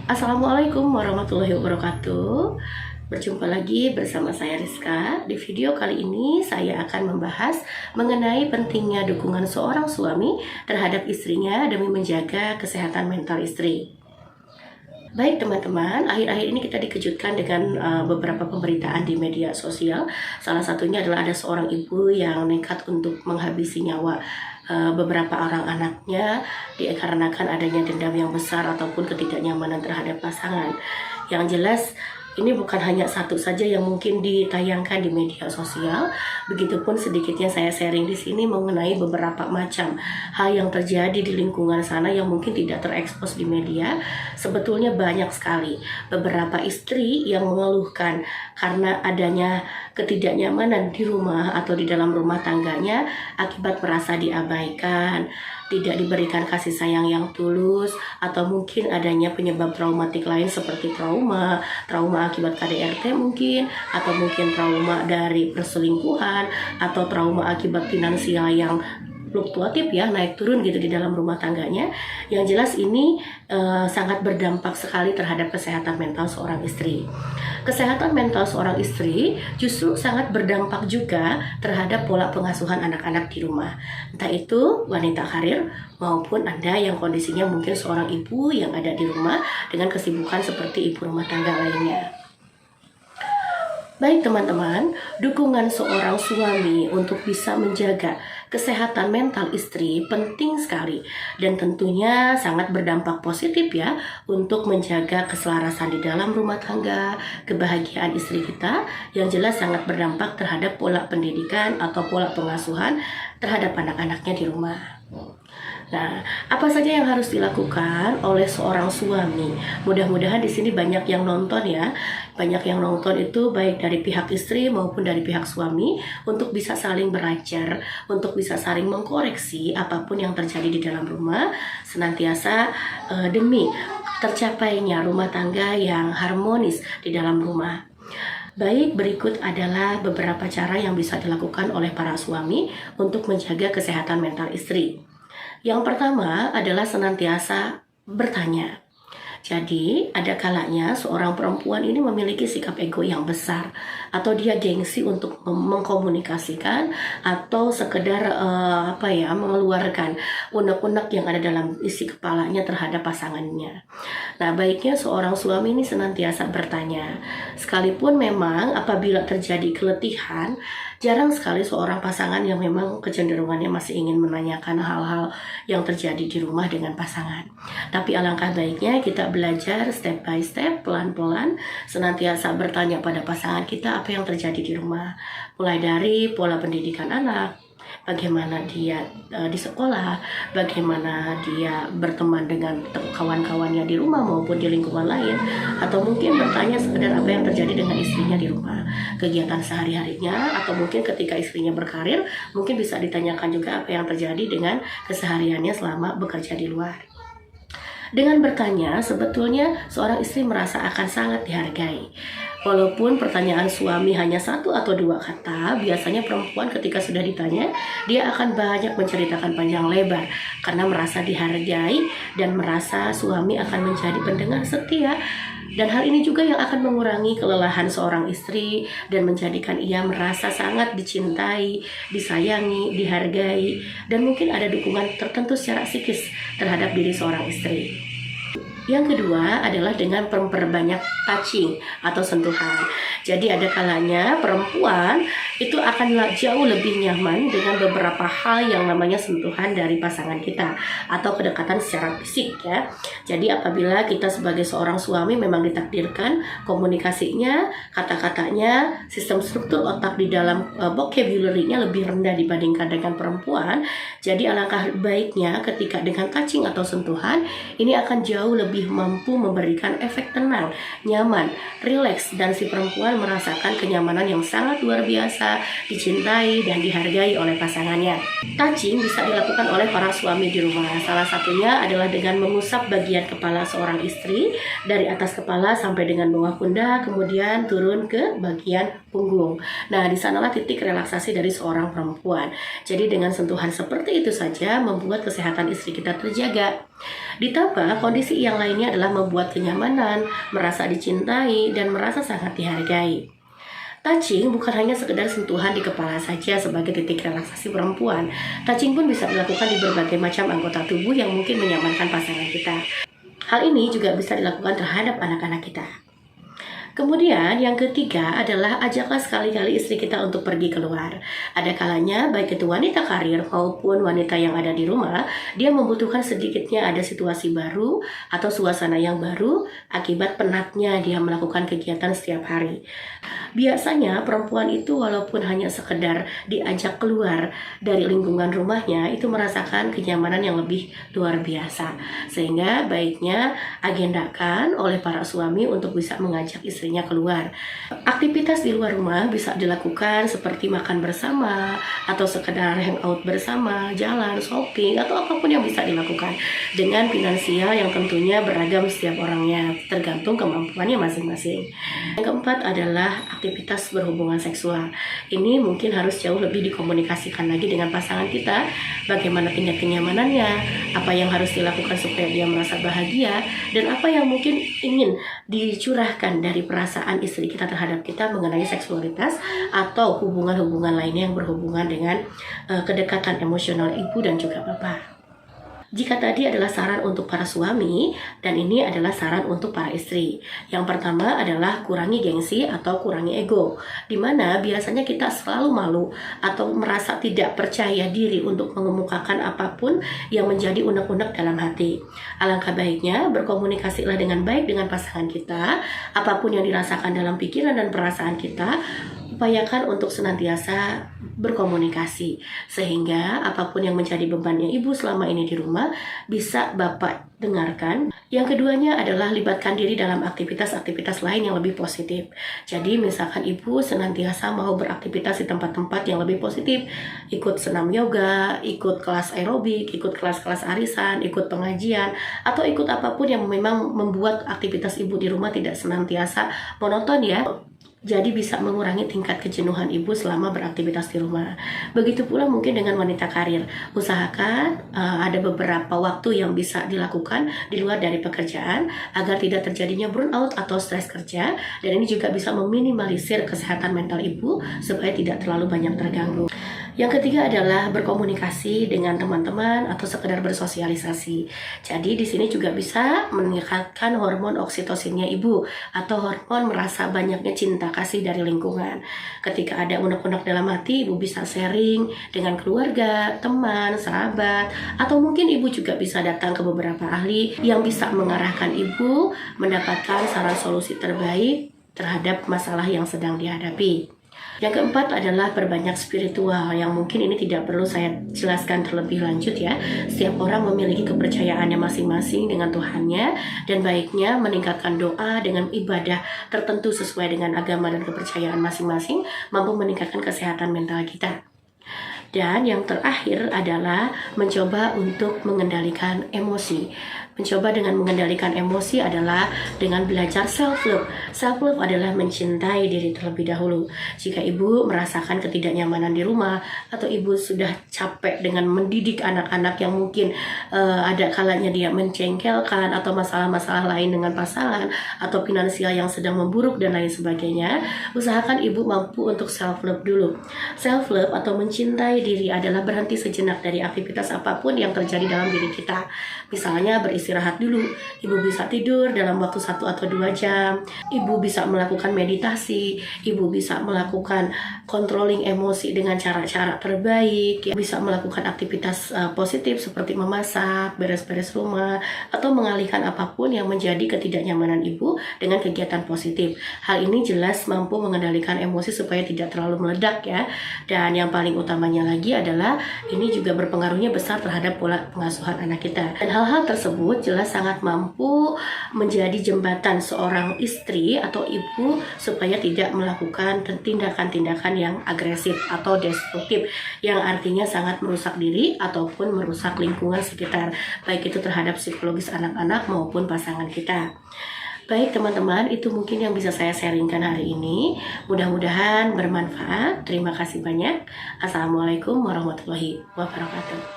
Assalamualaikum warahmatullahi wabarakatuh. Berjumpa lagi bersama saya Rizka. Di video kali ini saya akan membahas mengenai pentingnya dukungan seorang suami terhadap istrinya demi menjaga kesehatan mental istri. Baik teman-teman, akhir-akhir ini kita dikejutkan dengan beberapa pemberitaan di media sosial. Salah satunya adalah ada seorang ibu yang nekat untuk menghabisi nyawa beberapa orang anaknya dikarenakan adanya dendam yang besar ataupun ketidaknyamanan terhadap pasangan. Yang jelas ini bukan hanya satu saja yang mungkin ditayangkan di media sosial. Begitupun sedikitnya saya sharing di sini mengenai beberapa macam hal yang terjadi di lingkungan sana yang mungkin tidak terekspos di media. Sebetulnya banyak sekali beberapa istri yang mengeluhkan karena adanya ketidaknyamanan di rumah atau di dalam rumah tangganya akibat merasa diabaikan, tidak diberikan kasih sayang yang tulus, atau mungkin adanya penyebab traumatik lain seperti trauma akibat KDRT mungkin, atau mungkin trauma dari perselingkuhan, atau trauma akibat finansial yang fluktuatif ya, naik turun gitu di dalam rumah tangganya. Yang jelas ini sangat berdampak sekali terhadap kesehatan mental seorang istri. Kesehatan mental seorang istri justru sangat berdampak juga terhadap pola pengasuhan anak-anak di rumah. Entah itu wanita karir maupun Anda yang kondisinya mungkin seorang ibu yang ada di rumah dengan kesibukan seperti ibu rumah tangga lainnya. Baik teman-teman, dukungan seorang suami untuk bisa menjaga kesehatan mental istri penting sekali dan tentunya sangat berdampak positif ya untuk menjaga keselarasan di dalam rumah tangga, kebahagiaan istri kita yang jelas sangat berdampak terhadap pola pendidikan atau pola pengasuhan terhadap anak-anaknya di rumah. Nah, apa saja yang harus dilakukan oleh seorang suami? Mudah-mudahan di sini banyak yang nonton ya. Banyak yang nonton itu baik dari pihak istri maupun dari pihak suami untuk bisa saling belajar, untuk bisa saling mengkoreksi apapun yang terjadi di dalam rumah, senantiasa demi tercapainya rumah tangga yang harmonis di dalam rumah. Baik, berikut adalah beberapa cara yang bisa dilakukan oleh para suami untuk menjaga kesehatan mental istri. Yang pertama adalah senantiasa bertanya. Jadi, ada kalanya seorang perempuan ini memiliki sikap ego yang besar, atau dia gengsi untuk mengkomunikasikan atau sekedar mengeluarkan unek-unek yang ada dalam isi kepalanya terhadap pasangannya. Nah, baiknya seorang suami ini senantiasa bertanya. Sekalipun memang apabila terjadi keletihan, jarang sekali seorang pasangan yang memang kecenderungannya masih ingin menanyakan hal-hal yang terjadi di rumah dengan pasangan. Tapi alangkah baiknya kita belajar step by step, pelan-pelan, senantiasa bertanya pada pasangan kita apa yang terjadi di rumah. Mulai dari pola pendidikan anak, bagaimana dia di sekolah, bagaimana dia berteman dengan kawan-kawannya di rumah maupun di lingkungan lain, atau mungkin bertanya sekedar apa yang terjadi dengan istrinya di rumah, kegiatan sehari-harinya, atau mungkin ketika istrinya berkarir, mungkin bisa ditanyakan juga apa yang terjadi dengan kesehariannya selama bekerja di luar. Dengan bertanya, sebetulnya seorang istri merasa akan sangat dihargai. Walaupun pertanyaan suami hanya satu atau dua kata, biasanya perempuan ketika sudah ditanya, dia akan banyak menceritakan panjang lebar karena merasa dihargai dan merasa suami akan menjadi pendengar setia. Dan hal ini juga yang akan mengurangi kelelahan seorang istri dan menjadikan ia merasa sangat dicintai, disayangi, dihargai, dan mungkin ada dukungan tertentu secara psikis terhadap diri seorang istri. Yang kedua adalah dengan memperbanyak touching atau sentuhan. Jadi ada kalanya perempuan itu akan jauh lebih nyaman dengan beberapa hal yang namanya sentuhan dari pasangan kita atau kedekatan secara fisik ya. Jadi apabila kita sebagai seorang suami memang ditakdirkan komunikasinya, kata-katanya, sistem struktur otak di dalam vocabulary-nya lebih rendah dibandingkan dengan perempuan. Jadi alangkah baiknya ketika dengan touching atau sentuhan ini akan jauh lebih mampu memberikan efek tenang, nyaman, rileks, dan si perempuan merasakan kenyamanan yang sangat luar biasa merasa dicintai dan dihargai oleh pasangannya. Touching bisa dilakukan oleh para suami di rumah. Salah satunya adalah dengan mengusap bagian kepala seorang istri dari atas kepala sampai dengan bawah pundak, kemudian turun ke bagian punggung. Nah, di sanalah titik relaksasi dari seorang perempuan. Jadi dengan sentuhan seperti itu saja membuat kesehatan istri kita terjaga. Ditambah kondisi yang lainnya adalah membuat kenyamanan, merasa dicintai, dan merasa sangat dihargai. Touching bukan hanya sekedar sentuhan di kepala saja sebagai titik relaksasi perempuan. Touching pun bisa dilakukan di berbagai macam anggota tubuh yang mungkin menyamankan pasangan kita. Hal ini juga bisa dilakukan terhadap anak-anak kita. Kemudian yang ketiga adalah ajaklah sekali-kali istri kita untuk pergi keluar. Ada kalanya baik itu wanita karir maupun wanita yang ada di rumah, dia membutuhkan sedikitnya ada situasi baru atau suasana yang baru akibat penatnya dia melakukan kegiatan setiap hari. Biasanya perempuan itu walaupun hanya sekedar diajak keluar dari lingkungan rumahnya itu merasakan kenyamanan yang lebih luar biasa. Sehingga baiknya agendakan oleh para suami untuk bisa mengajak istrinya keluar. Aktivitas di luar rumah bisa dilakukan seperti makan bersama atau sekedar hangout bersama, jalan, shopping, atau apapun yang bisa dilakukan dengan finansial yang tentunya beragam setiap orangnya, tergantung kemampuannya masing-masing. Yang keempat adalah aktivitas berhubungan seksual. Ini mungkin harus jauh lebih dikomunikasikan lagi dengan pasangan kita, bagaimana tingkat kenyamanannya, apa yang harus dilakukan supaya dia merasa bahagia, dan apa yang mungkin ingin dicurahkan dari perasaan istri kita terhadap kita mengenai seksualitas atau hubungan-hubungan lainnya yang berhubungan dengan kedekatan emosional ibu dan juga bapak. Jika tadi adalah saran untuk para suami, dan ini adalah saran untuk para istri. Yang pertama adalah kurangi gengsi atau kurangi ego, dimana biasanya kita selalu malu atau merasa tidak percaya diri untuk mengemukakan apapun yang menjadi unek-unek dalam hati. Alangkah baiknya berkomunikasilah dengan baik dengan pasangan kita, apapun yang dirasakan dalam pikiran dan perasaan kita, upayakan untuk senantiasa berkomunikasi sehingga apapun yang menjadi bebannya ibu selama ini di rumah bisa Bapak dengarkan. Yang keduanya adalah libatkan diri dalam aktivitas-aktivitas lain yang lebih positif. Jadi misalkan ibu senantiasa mau beraktivitas di tempat-tempat yang lebih positif, ikut senam yoga, ikut kelas aerobik, ikut kelas-kelas arisan, ikut pengajian, atau ikut apapun yang memang membuat aktivitas ibu di rumah tidak senantiasa monoton ya. Jadi bisa mengurangi tingkat kejenuhan ibu selama beraktivitas di rumah. Begitu pula mungkin dengan wanita karir. Usahakan ada beberapa waktu yang bisa dilakukan di luar dari pekerjaan agar tidak terjadinya burnout atau stres kerja. Dan ini juga bisa meminimalisir kesehatan mental ibu supaya tidak terlalu banyak terganggu. Yang ketiga adalah berkomunikasi dengan teman-teman atau sekedar bersosialisasi. Jadi di sini juga bisa meningkatkan hormon oksitosinnya ibu atau hormon merasa banyaknya cinta kasih dari lingkungan. Ketika ada unek-unek dalam hati, ibu bisa sharing dengan keluarga, teman, sahabat, atau mungkin ibu juga bisa datang ke beberapa ahli yang bisa mengarahkan ibu mendapatkan saran solusi terbaik terhadap masalah yang sedang dihadapi. Yang keempat adalah perbanyak spiritual, yang mungkin ini tidak perlu saya jelaskan terlebih lanjut ya. Setiap orang memiliki kepercayaannya masing-masing dengan Tuhannya, dan baiknya meningkatkan doa dengan ibadah tertentu sesuai dengan agama dan kepercayaan masing-masing mampu meningkatkan kesehatan mental kita. Dan yang terakhir adalah mencoba untuk mengendalikan emosi. Mencoba dengan mengendalikan emosi adalah dengan belajar self-love. Self-love adalah mencintai diri terlebih dahulu. Jika ibu merasakan ketidaknyamanan di rumah, atau ibu sudah capek dengan mendidik anak-anak yang mungkin ada kalanya dia mencengkelkan, atau masalah-masalah lain dengan pasangan, atau finansial yang sedang memburuk dan lain sebagainya, usahakan ibu mampu untuk self-love dulu. Self-love atau mencintai diri adalah berhenti sejenak dari aktivitas apapun yang terjadi dalam diri kita. Misalnya beristirahat dulu, ibu bisa tidur dalam waktu 1 atau 2 jam, ibu bisa melakukan meditasi, ibu bisa melakukan controlling emosi dengan cara-cara terbaik, bisa melakukan aktivitas positif seperti memasak, beres-beres rumah, atau mengalihkan apapun yang menjadi ketidaknyamanan ibu dengan kegiatan positif. Hal ini jelas mampu mengendalikan emosi supaya tidak terlalu meledak ya. Dan yang paling utamanya lagi adalah ini juga berpengaruhnya besar terhadap pola pengasuhan anak kita. Dan hal-hal tersebut tersebut jelas sangat mampu menjadi jembatan seorang istri atau ibu supaya tidak melakukan tindakan-tindakan yang agresif atau destruktif, yang artinya sangat merusak diri ataupun merusak lingkungan sekitar, baik itu terhadap psikologis anak-anak maupun pasangan kita. Baik teman-teman, itu mungkin yang bisa saya sharingkan hari ini. Mudah-mudahan bermanfaat. Terima kasih banyak. Assalamualaikum warahmatullahi wabarakatuh.